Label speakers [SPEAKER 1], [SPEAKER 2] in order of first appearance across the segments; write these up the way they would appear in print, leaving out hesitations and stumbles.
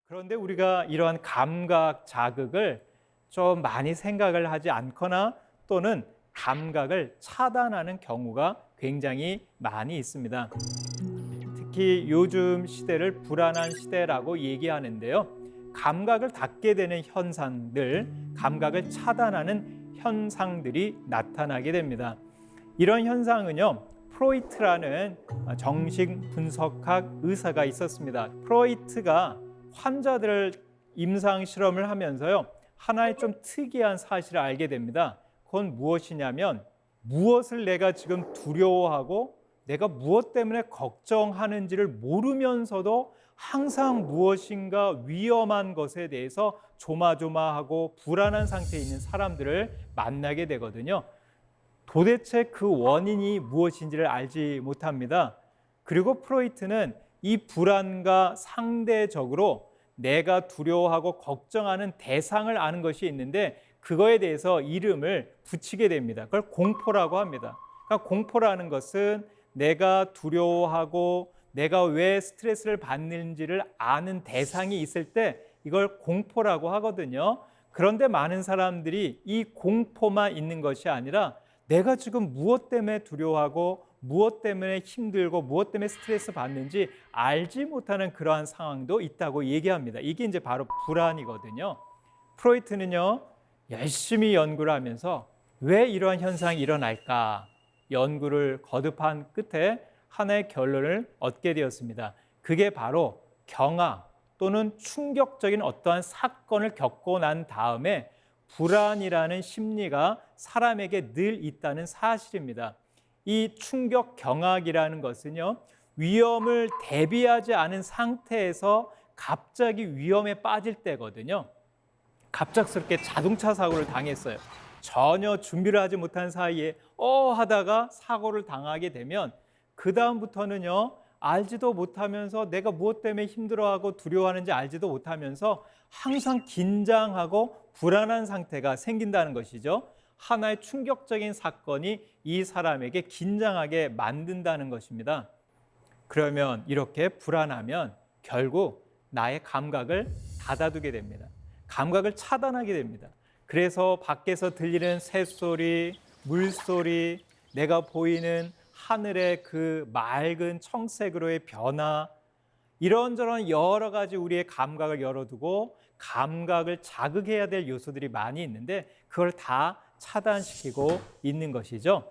[SPEAKER 1] 그런데 우리가 이러한 감각 자극을 좀 많이 생각을 하지 않거나 또는 감각을 차단하는 경우가 굉장히 많이 있습니다. 특히 요즘 시대를 불안한 시대라고 얘기하는데요. 감각을 닫게 되는 현상들, 감각을 차단하는 현상들이 나타나게 됩니다. 이런 현상은요, 프로이트라는 정신 분석학 의사가 있었습니다. 프로이트가 환자들을 임상 실험을 하면서요, 하나의 좀 특이한 사실을 알게 됩니다. 그건 무엇이냐면, 무엇을 내가 지금 두려워하고 내가 무엇 때문에 걱정하는지를 모르면서도 항상 무엇인가 위험한 것에 대해서 조마조마하고 불안한 상태에 있는 사람들을 만나게 되거든요. 도대체 그 원인이 무엇인지를 알지 못합니다. 그리고 프로이트는 이 불안과 상대적으로 내가 두려워하고 걱정하는 대상을 아는 것이 있는데 그거에 대해서 이름을 붙이게 됩니다. 그걸 공포라고 합니다. 그러니까 공포라는 것은 내가 두려워하고 내가 왜 스트레스를 받는지를 아는 대상이 있을 때 이걸 공포라고 하거든요. 그런데 많은 사람들이 이 공포만 있는 것이 아니라 내가 지금 무엇 때문에 두려워하고 무엇 때문에 힘들고 무엇 때문에 스트레스 받는지 알지 못하는 그러한 상황도 있다고 얘기합니다. 이게 이제 바로 불안이거든요. 프로이트는요, 열심히 연구를 하면서 왜 이러한 현상이 일어날까 연구를 거듭한 끝에 하나의 결론을 얻게 되었습니다. 그게 바로 경악 또는 충격적인 어떠한 사건을 겪고 난 다음에 불안이라는 심리가 사람에게 늘 있다는 사실입니다. 이 충격 경악이라는 것은요, 위험을 대비하지 않은 상태에서 갑자기 위험에 빠질 때거든요. 갑작스럽게 자동차 사고를 당했어요. 전혀 준비를 하지 못한 사이에 하다가 사고를 당하게 되면 그 다음부터는요, 알지도 못하면서 내가 무엇 때문에 힘들어하고 두려워하는지 알지도 못하면서 항상 긴장하고 불안한 상태가 생긴다는 것이죠. 하나의 충격적인 사건이 이 사람에게 긴장하게 만든다는 것입니다. 그러면 이렇게 불안하면 결국 나의 감각을 닫아두게 됩니다. 감각을 차단하게 됩니다. 그래서 밖에서 들리는 새소리, 물소리, 내가 보이는 하늘의 그 맑은 청색으로의 변화, 이런저런 여러 가지 우리의 감각을 열어두고 감각을 자극해야 될 요소들이 많이 있는데 그걸 다 차단시키고 있는 것이죠.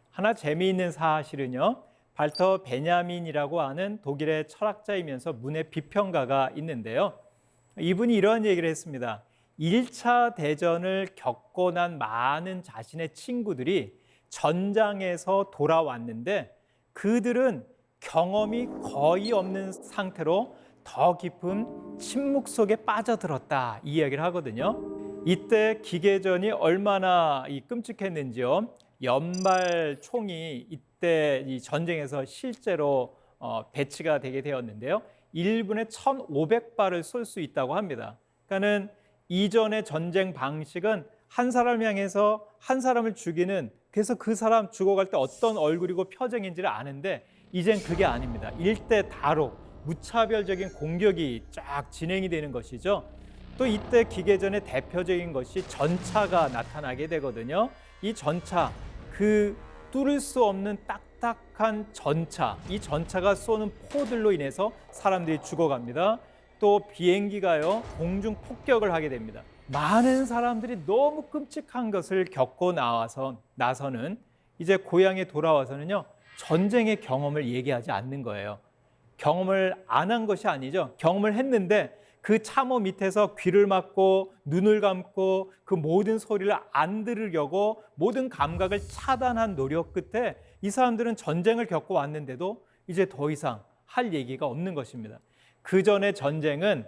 [SPEAKER 1] 하나 재미있는 사실은요, 발터 베냐민이라고 하는 독일의 철학자이면서 문해 비평가가 있는데요. 이분이 이런 얘기를 했습니다. 1차 대전을 겪고 난 많은 자신의 친구들이 전장에서 돌아왔는데 그들은 경험이 거의 없는 상태로 더 깊은 침묵 속에 빠져들었다, 이 이야기를 하거든요. 이때 기계전이 얼마나 끔찍했는지요. 연발 총이 이때 이 전쟁에서 실제로 배치가 되게 되었는데요. 1분에 1,500발을 쏠 수 있다고 합니다. 그러니까는 이전의 전쟁 방식은 한 사람을 향해서 한 사람을 죽이는, 그래서 그 사람 죽어갈 때 어떤 얼굴이고 표정인지를 아는데 이젠 그게 아닙니다. 일대 다로 무차별적인 공격이 쫙 진행이 되는 것이죠. 또 이때 기계전의 대표적인 것이 전차가 나타나게 되거든요. 이 전차, 그 뚫을 수 없는 딱딱한 전차, 이 전차가 쏘는 포들로 인해서 사람들이 죽어갑니다. 또 비행기가요, 공중 폭격을 하게 됩니다. 많은 사람들이 너무 끔찍한 것을 겪고 나서는 이제 고향에 돌아와서는요, 전쟁의 경험을 얘기하지 않는 거예요. 경험을 안 한 것이 아니죠. 경험을 했는데 그 참호 밑에서 귀를 막고 눈을 감고 그 모든 소리를 안 들으려고 모든 감각을 차단한 노력 끝에 이 사람들은 전쟁을 겪고 왔는데도 이제 더 이상 할 얘기가 없는 것입니다. 그 전에 전쟁은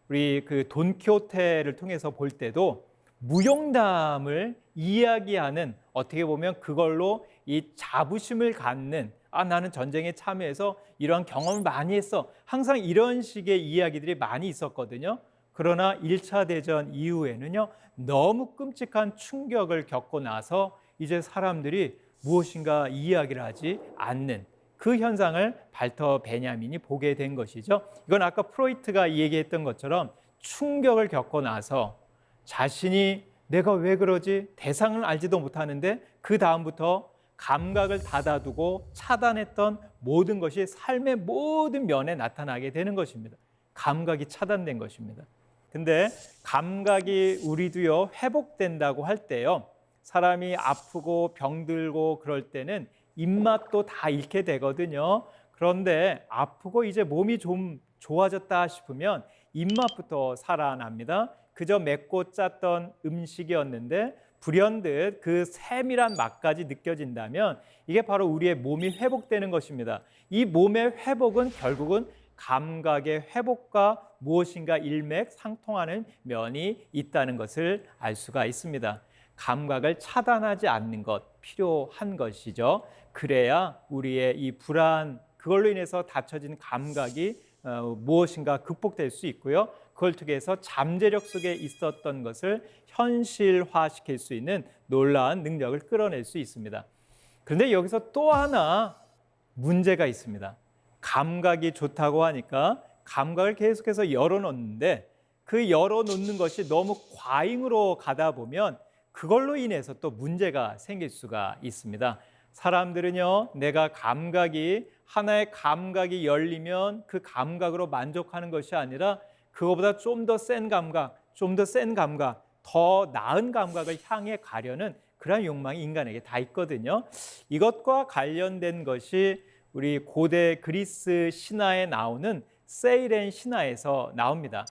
[SPEAKER 1] 우리 그 돈키호테를 통해서 볼 때도 무용담을 이야기하는, 어떻게 보면 그걸로 이 자부심을 갖는, 나는 전쟁에 참여해서 이러한 경험을 많이 했어, 항상 이런 식의 이야기들이 많이 있었거든요. 그러나 1차 대전 이후에는요, 너무 끔찍한 충격을 겪고 나서 이제 사람들이 무엇인가 이야기를 하지 않는 그 현상을 발터 베냐민이 보게 된 것이죠. 이건 아까 프로이트가 얘기했던 것처럼 충격을 겪고 나서 자신이 내가 왜 그러지? 대상을 알지도 못하는데 그 다음부터 감각을 닫아두고 차단했던 모든 것이 삶의 모든 면에 나타나게 되는 것입니다. 감각이 차단된 것입니다. 근데 감각이 우리도요 회복된다고 할 때요, 사람이 아프고 병들고 그럴 때는 입맛도 다 잃게 되거든요. 그런데 아프고 이제 몸이 좀 좋아졌다 싶으면 입맛부터 살아납니다. 그저 맵고 짰던 음식이었는데 불현듯 그 세밀한 맛까지 느껴진다면 이게 바로 우리의 몸이 회복되는 것입니다. 이 몸의 회복은 결국은 감각의 회복과 무엇인가 일맥상통하는 면이 있다는 것을 알 수가 있습니다. 감각을 차단하지 않는 것 필요한 것이죠. 그래야 우리의 이 불안, 그걸로 인해서 닫혀진 감각이 무엇인가 극복될 수 있고요. 그걸 통해서 잠재력 속에 있었던 것을 현실화시킬 수 있는 놀라운 능력을 끌어낼 수 있습니다. 그런데 여기서 또 하나 문제가 있습니다. 감각이 좋다고 하니까 감각을 계속해서 열어놓는데 그 열어놓는 것이 너무 과잉으로 가다 보면 그걸로 인해서 또 문제가 생길 수가 있습니다. 사람들은요, 내가 하나의 감각이 열리면 그 감각으로 만족하는 것이 아니라 그거보다 좀 더 센 감각, 더 나은 감각을 향해 가려는 그런 욕망이 인간에게 다 있거든요. 이것과 관련된 것이 우리 고대 그리스 신화에 나오는 세이렌 신화에서 나옵니다.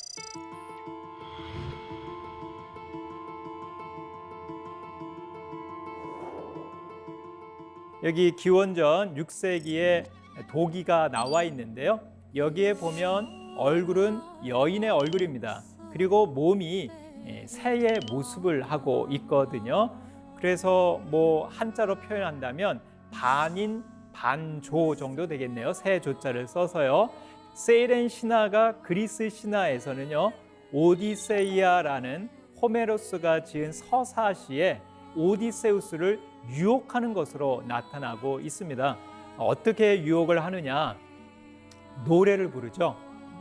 [SPEAKER 1] 여기 기원전 6세기에 도기가 나와 있는데요. 여기에 보면 얼굴은 여인의 얼굴입니다. 그리고 몸이 새의 모습을 하고 있거든요. 그래서 뭐 한자로 표현한다면 반인 반조 정도 되겠네요. 새 조자를 써서요. 세이렌 신화가 그리스 신화에서는요, 오디세이아라는 호메로스가 지은 서사시에 오디세우스를 유혹하는 것으로 나타나고 있습니다. 어떻게 유혹을 하느냐? 노래를 부르죠.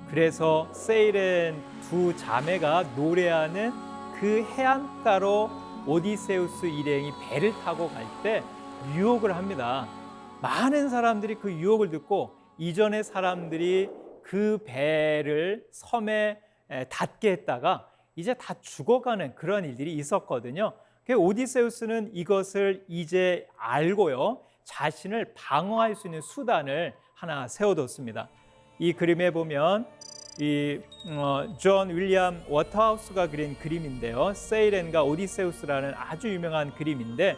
[SPEAKER 1] 그래서 세이렌 두 자매가 노래하는 그 해안가로 오디세우스 일행이 배를 타고 갈 때 유혹을 합니다. 많은 사람들이 그 유혹을 듣고 이전의 사람들이 그 배를 섬에 닿게 했다가 이제 다 죽어가는 그런 일들이 있었거든요. 오디세우스는 이것을 이제 알고요, 자신을 방어할 수 있는 수단을 하나 세워뒀습니다. 이 그림에 보면 존 윌리엄 워터하우스가 그린 그림인데요, 세이렌과 오디세우스라는 아주 유명한 그림인데,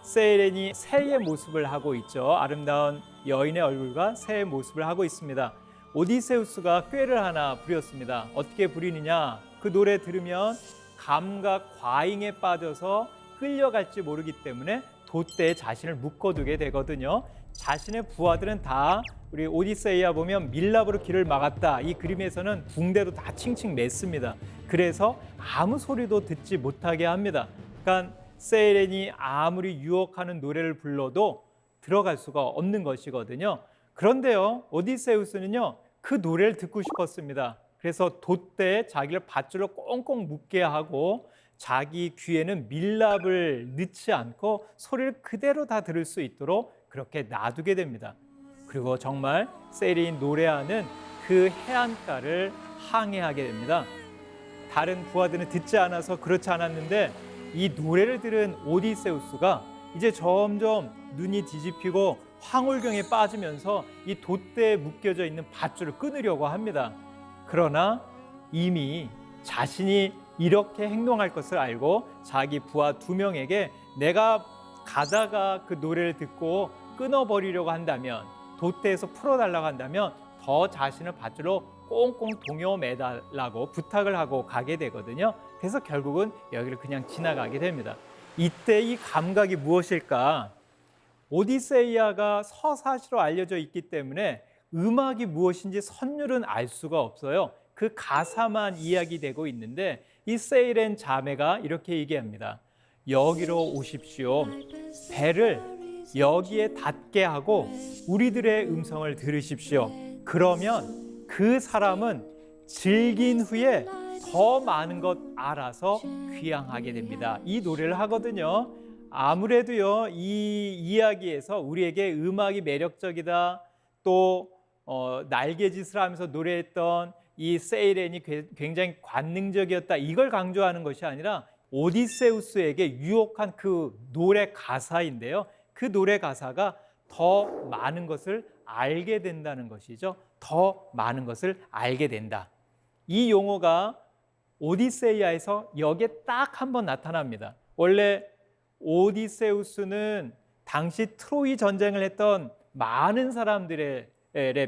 [SPEAKER 1] 세이렌이 새의 모습을 하고 있죠. 아름다운 여인의 얼굴과 새의 모습을 하고 있습니다. 오디세우스가 꾀를 하나 부렸습니다. 어떻게 부리느냐? 그 노래 들으면 감각 과잉에 빠져서 끌려갈지 모르기 때문에 돛대에 자신을 묶어두게 되거든요. 자신의 부하들은 다, 우리 오디세이아 보면 밀랍으로 길을 막았다, 이 그림에서는 붕대도 다 칭칭 맸습니다. 그래서 아무 소리도 듣지 못하게 합니다. 그러니까 세이렌이 아무리 유혹하는 노래를 불러도 들어갈 수가 없는 것이거든요. 그런데요, 오디세우스는요, 그 노래를 듣고 싶었습니다. 그래서 돛대에 자기를 밧줄로 꽁꽁 묶게 하고 자기 귀에는 밀랍을 넣지 않고 소리를 그대로 다 들을 수 있도록 그렇게 놔두게 됩니다. 그리고 정말 세이렌이 노래하는 그 해안가를 항해하게 됩니다. 다른 부하들은 듣지 않아서 그렇지 않았는데 이 노래를 들은 오디세우스가 이제 점점 눈이 뒤집히고 황홀경에 빠지면서 이 돛대에 묶여져 있는 밧줄을 끊으려고 합니다. 그러나 이미 자신이 이렇게 행동할 것을 알고 자기 부하 2명에게 내가 가다가 그 노래를 듣고 끊어버리려고 한다면, 돛대에서 풀어달라고 한다면 더 자신을 밧줄로 꽁꽁 동여 매달라고 부탁을 하고 가게 되거든요. 그래서 결국은 여기를 그냥 지나가게 됩니다. 이때 이 감각이 무엇일까? 오디세이아가 서사시로 알려져 있기 때문에 음악이 무엇인지 선율은 알 수가 없어요. 그 가사만 이야기되고 있는데 이 세이렌 자매가 이렇게 얘기합니다. 여기로 오십시오. 배를 여기에 닿게 하고 우리들의 음성을 들으십시오. 그러면 그 사람은 즐긴 후에 더 많은 것 알아서 귀향하게 됩니다. 이 노래를 하거든요. 아무래도요, 이 이야기에서 우리에게 음악이 매력적이다, 또 날개짓을 하면서 노래했던 이 세이렌이 굉장히 관능적이었다, 이걸 강조하는 것이 아니라 오디세우스에게 유혹한 그 노래 가사인데요. 그 노래 가사가 더 많은 것을 알게 된다는 것이죠. 더 많은 것을 알게 된다. 이 용어가 오디세이아에서 여기에 딱 한 번 나타납니다. 원래 오디세우스는 당시 트로이 전쟁을 했던 많은 사람들에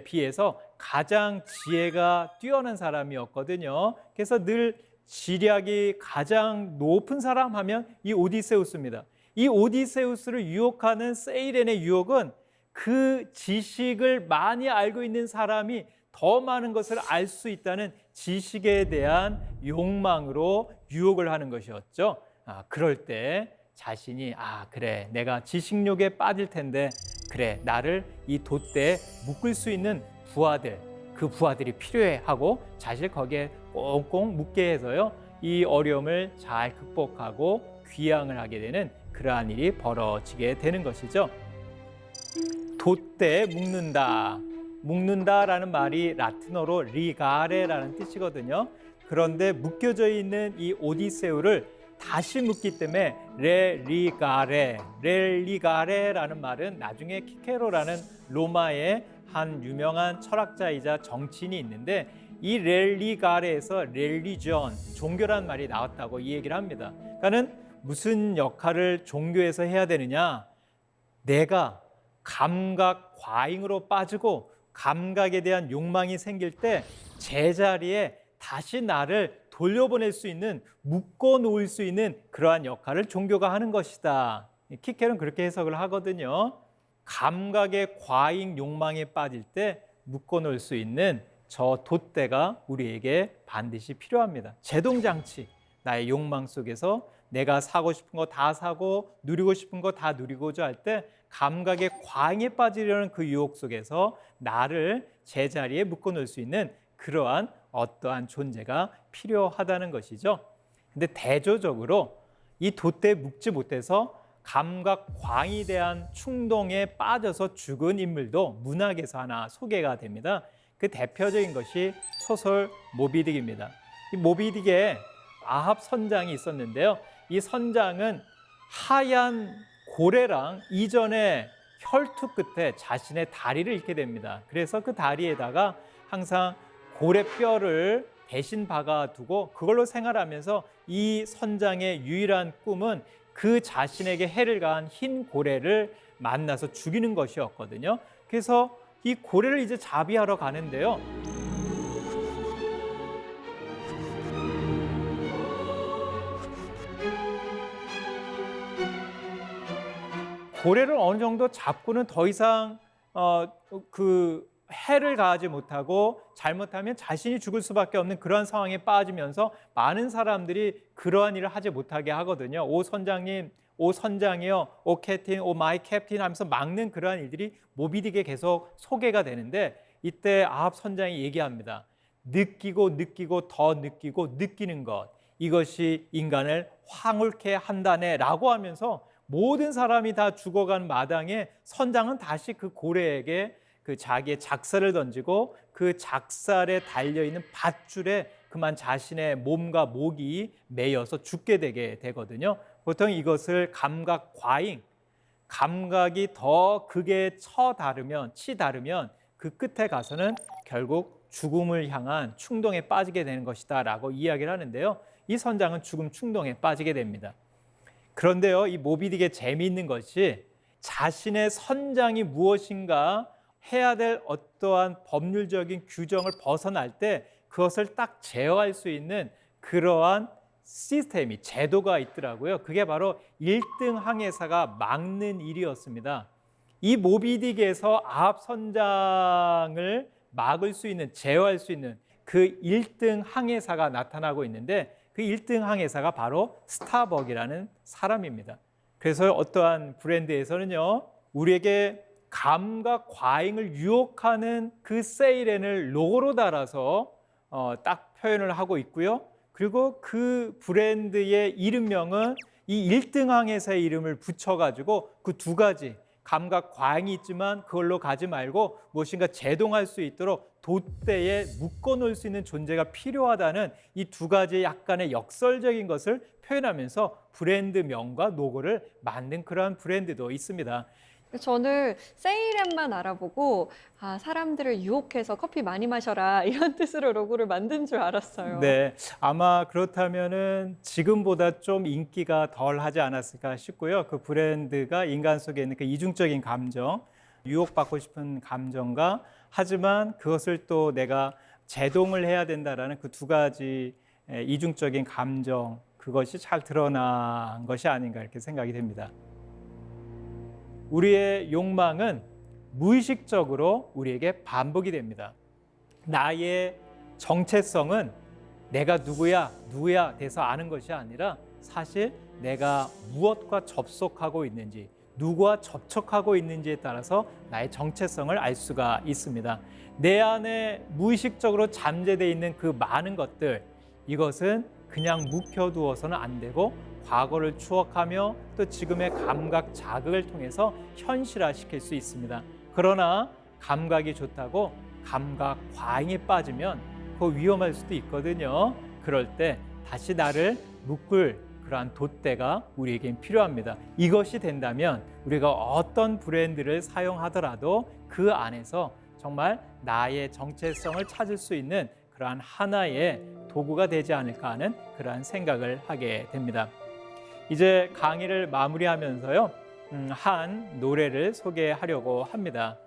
[SPEAKER 1] 비해서 가장 지혜가 뛰어난 사람이었거든요. 그래서 늘 지략이 가장 높은 사람 하면 이 오디세우스입니다. 이 오디세우스를 유혹하는 세이렌의 유혹은 그 지식을 많이 알고 있는 사람이 더 많은 것을 알 수 있다는 지식에 대한 욕망으로 유혹을 하는 것이었죠. 그럴 때 자신이 그래, 내가 지식욕에 빠질 텐데, 그래, 나를 이 돛대에 묶을 수 있는 부하들, 그 부하들이 필요해 하고 자신을 거기에 꽁꽁 묶게 해서요, 이 어려움을 잘 극복하고 귀향을 하게 되는 그러한 일이 벌어지게 되는 것이죠. 돛대에 묶는다라는 말이 라틴어로 리가레라는 뜻이거든요. 그런데 묶여져 있는 이 오디세우를 다시 묶기 때문에 렐리가레라는 말은 나중에 키케로라는 로마의 한 유명한 철학자이자 정치인이 있는데, 이 렐리가레에서 렐리전, 종교란 말이 나왔다고 이 얘기를 합니다. 그러니까는 무슨 역할을 종교에서 해야 되느냐, 내가 감각 과잉으로 빠지고 감각에 대한 욕망이 생길 때 제자리에 다시 나를 돌려보낼 수 있는, 묶어 놓을 수 있는 그러한 역할을 종교가 하는 것이다. 키켈은 그렇게 해석을 하거든요. 감각의 과잉 욕망에 빠질 때 묶어 놓을 수 있는 저 돛대가 우리에게 반드시 필요합니다. 제동장치, 나의 욕망 속에서 내가 사고 싶은 거 다 사고 누리고 싶은 거 다 누리고자 할 때 감각의 과잉에 빠지려는 그 유혹 속에서 나를 제자리에 묶어 놓을 수 있는 그러한 어떠한 존재가 필요하다는 것이죠. 근데 대조적으로 이 돛대에 묶지 못해서 감각 과잉에 대한 충동에 빠져서 죽은 인물도 문학에서 하나 소개가 됩니다. 그 대표적인 것이 소설 모비딕입니다. 이 모비딕에 아합 선장이 있었는데요. 이 선장은 하얀 고래랑 이전에 혈투 끝에 자신의 다리를 잃게 됩니다. 그래서 그 다리에다가 항상 고래뼈를 대신 박아두고 그걸로 생활하면서 이 선장의 유일한 꿈은 그 자신에게 해를 가한 흰 고래를 만나서 죽이는 것이었거든요. 그래서 이 고래를 이제 자비하러 가는데요. 고래를 어느 정도 잡고는 더 이상 그 해를 가하지 못하고 잘못하면 자신이 죽을 수밖에 없는 그러한 상황에 빠지면서 많은 사람들이 그러한 일을 하지 못하게 하거든요. 오 선장님, 오 선장이요, 오 캡틴, 오 마이 캡틴 하면서 막는 그러한 일들이 모비딕에 계속 소개가 되는데, 이때 아합 선장이 얘기합니다. 느끼고 더 느끼고 느끼는 것, 이것이 인간을 황홀케 한다네 라고 하면서 모든 사람이 다 죽어간 마당에 선장은 다시 그 고래에게 그 자기의 작살을 던지고 그 작살에 달려있는 밧줄에 그만 자신의 몸과 목이 매여서 죽게 되게 되거든요. 보통 이것을 감각 과잉, 감각이 더 극에 치다르면 그 끝에 가서는 결국 죽음을 향한 충동에 빠지게 되는 것이다 라고 이야기를 하는데요. 이 선장은 죽음 충동에 빠지게 됩니다. 그런데요, 이 모비딕의 재미있는 것이 자신의 선장이 무엇인가 해야 될 어떠한 법률적인 규정을 벗어날 때 그것을 딱 제어할 수 있는 그러한 시스템이, 제도가 있더라고요. 그게 바로 1등 항해사가 막는 일이었습니다. 이 모비딕에서 아합 선장을 막을 수 있는, 제어할 수 있는 그 1등 항해사가 나타나고 있는데, 그 1등 항해사가 바로 스타벅이라는 사람입니다. 그래서 어떠한 브랜드에서는요, 우리에게 감각 과잉을 유혹하는 그 세이렌을 로고로 달아서 딱 표현을 하고 있고요. 그리고 그 브랜드의 이름명은 이 1등항 회사의 이름을 붙여가지고 그 두 가지 감각 과잉이 있지만 그걸로 가지 말고 무엇인가 제동할 수 있도록 돛대에 묶어놓을 수 있는 존재가 필요하다는 이 두 가지 약간의 역설적인 것을 표현하면서 브랜드명과 로고를 만든 그러한 브랜드도 있습니다.
[SPEAKER 2] 저는 세일앱만 알아보고 사람들을 유혹해서 커피 많이 마셔라 이런 뜻으로 로고를 만든 줄 알았어요.
[SPEAKER 1] 네, 아마 그렇다면은 지금보다 좀 인기가 덜 하지 않았을까 싶고요. 그 브랜드가 인간 속에 있는 그 이중적인 감정, 유혹받고 싶은 감정과 하지만 그것을 또 내가 제동을 해야 된다라는 그 두 가지 이중적인 감정, 그것이 잘 드러난 것이 아닌가 이렇게 생각이 됩니다. 우리의 욕망은 무의식적으로 우리에게 반복이 됩니다. 나의 정체성은 내가 누구야 돼서 아는 것이 아니라 사실 내가 무엇과 접속하고 있는지, 누구와 접촉하고 있는지에 따라서 나의 정체성을 알 수가 있습니다. 내 안에 무의식적으로 잠재되어 있는 그 많은 것들, 이것은 그냥 묵혀두어서는 안 되고 과거를 추억하며 또 지금의 감각 자극을 통해서 현실화시킬 수 있습니다. 그러나 감각이 좋다고 감각 과잉에 빠지면 그거 위험할 수도 있거든요. 그럴 때 다시 나를 묶을 그러한 돛대가 우리에겐 필요합니다. 이것이 된다면 우리가 어떤 브랜드를 사용하더라도 그 안에서 정말 나의 정체성을 찾을 수 있는 그러한 하나의 도구가 되지 않을까 하는 그러한 생각을 하게 됩니다. 이제 강의를 마무리하면서요, 한 노래를 소개하려고 합니다.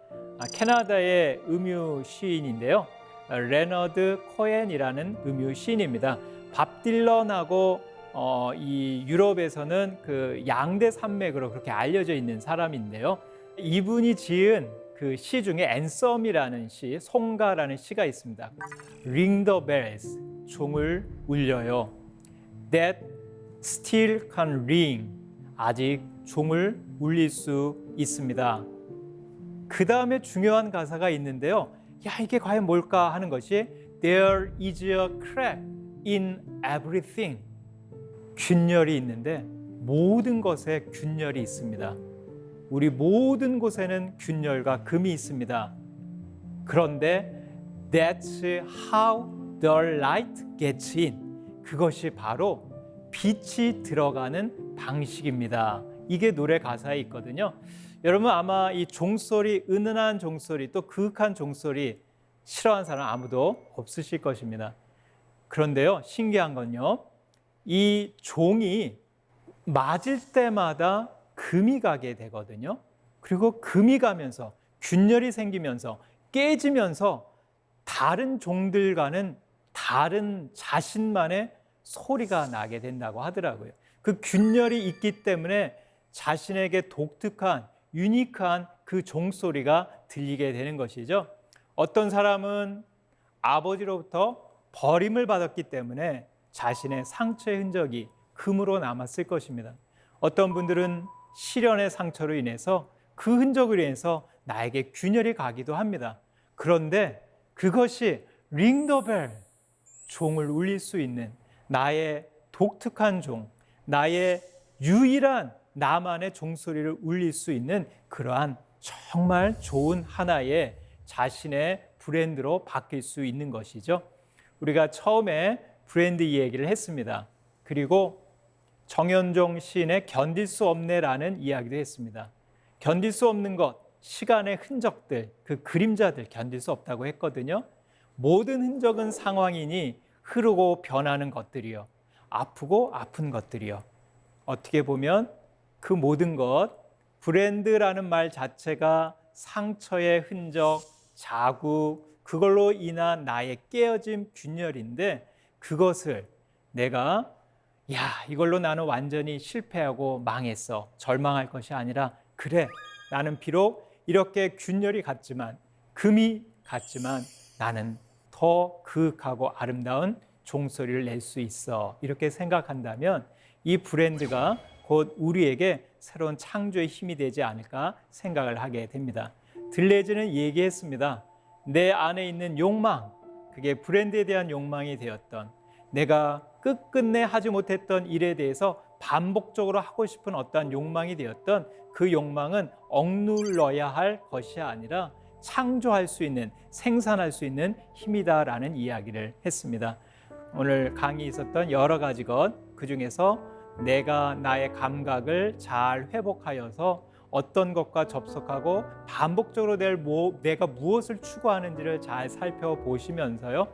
[SPEAKER 1] 캐나다의 음유 시인인데요, 레너드 코엔이라는 음유 시인입니다. 밥 딜런하고 이 유럽에서는 그 양대 산맥으로 그렇게 알려져 있는 사람인데요, 이분이 지은 그 시 중에 앤썸이라는 시, 송가라는 시가 있습니다. Ring the bells, 종을 울려요. That still can ring, 아직 종을 울릴 수 있습니다. 그 다음에 중요한 가사가 있는데요. 야, 이게 과연 뭘까 하는 것이 There is a crack in everything. 균열이 있는데 모든 것에 균열이 있습니다. 우리 모든 곳에는 균열과 금이 있습니다. 그런데 That's how the light gets in. 그것이 바로 빛이 들어가는 방식입니다. 이게 노래 가사에 있거든요. 여러분 아마 이 종소리, 은은한 종소리, 또 그윽한 종소리 싫어하는 사람 아무도 없으실 것입니다. 그런데요, 신기한 건요, 이 종이 맞을 때마다 금이 가게 되거든요. 그리고 금이 가면서 균열이 생기면서 깨지면서 다른 종들과는 다른 자신만의 소리가 나게 된다고 하더라고요. 그 균열이 있기 때문에 자신에게 독특한 유니크한 그 종소리가 들리게 되는 것이죠. 어떤 사람은 아버지로부터 버림을 받았기 때문에 자신의 상처의 흔적이 금으로 남았을 것입니다. 어떤 분들은 시련의 상처로 인해서 그 흔적으로 인해서 나에게 균열이 가기도 합니다. 그런데 그것이 링더벨, 종을 울릴 수 있는 나의 독특한 종, 나의 유일한 나만의 종소리를 울릴 수 있는 그러한 정말 좋은 하나의 자신의 브랜드로 바뀔 수 있는 것이죠. 우리가 처음에 브랜드 이야기를 했습니다. 그리고 정현종 시인의 견딜 수 없네라는 이야기도 했습니다. 견딜 수 없는 것, 시간의 흔적들, 그 그림자들 견딜 수 없다고 했거든요. 모든 흔적은 상황이니 흐르고 변하는 것들이요, 아프고 아픈 것들이요. 어떻게 보면 그 모든 것, 브랜드라는 말 자체가 상처의 흔적, 자국, 그걸로 인한 나의 깨어진 균열인데 그것을 내가 이걸로 나는 완전히 실패하고 망했어, 절망할 것이 아니라 그래, 나는 비록 이렇게 균열이 같지만, 금이 같지만 나는 더 그윽하고 아름다운 종소리를 낼 수 있어, 이렇게 생각한다면 이 브랜드가 곧 우리에게 새로운 창조의 힘이 되지 않을까 생각을 하게 됩니다. 들레즈는 얘기했습니다. 내 안에 있는 욕망, 그게 브랜드에 대한 욕망이 되었던, 내가 끝끝내 하지 못했던 일에 대해서 반복적으로 하고 싶은 어떠한 욕망이 되었던 그 욕망은 억눌러야 할 것이 아니라 창조할 수 있는, 생산할 수 있는 힘이다라는 이야기를 했습니다. 오늘 강의에 있었던 여러 가지 것, 그 중에서 내가 나의 감각을 잘 회복하여서 어떤 것과 접속하고 반복적으로 내가 무엇을 추구하는지를 잘 살펴보시면서요,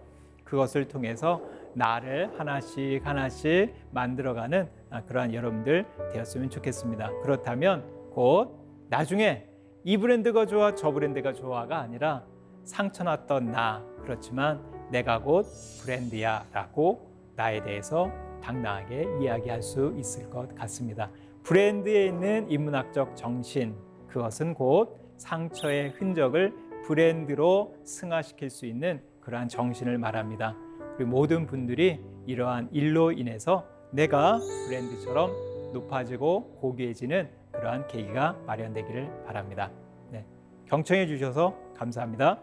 [SPEAKER 1] 그것을 통해서 나를 하나씩 하나씩 만들어가는 그러한 여러분들 되었으면 좋겠습니다. 그렇다면 곧 나중에 이 브랜드가 좋아 저 브랜드가 좋아가 아니라 상처났던 나, 그렇지만 내가 곧 브랜드야 라고 나에 대해서 당당하게 이야기할 수 있을 것 같습니다. 브랜드에 있는 인문학적 정신, 그것은 곧 상처의 흔적을 브랜드로 승화시킬 수 있는 그러한 정신을 말합니다. 우리 모든 분들이 이러한 일로 인해서 내가 브랜드처럼 높아지고 고귀해지는 그러한 계기가 마련되기를 바랍니다. 네, 경청해 주셔서 감사합니다.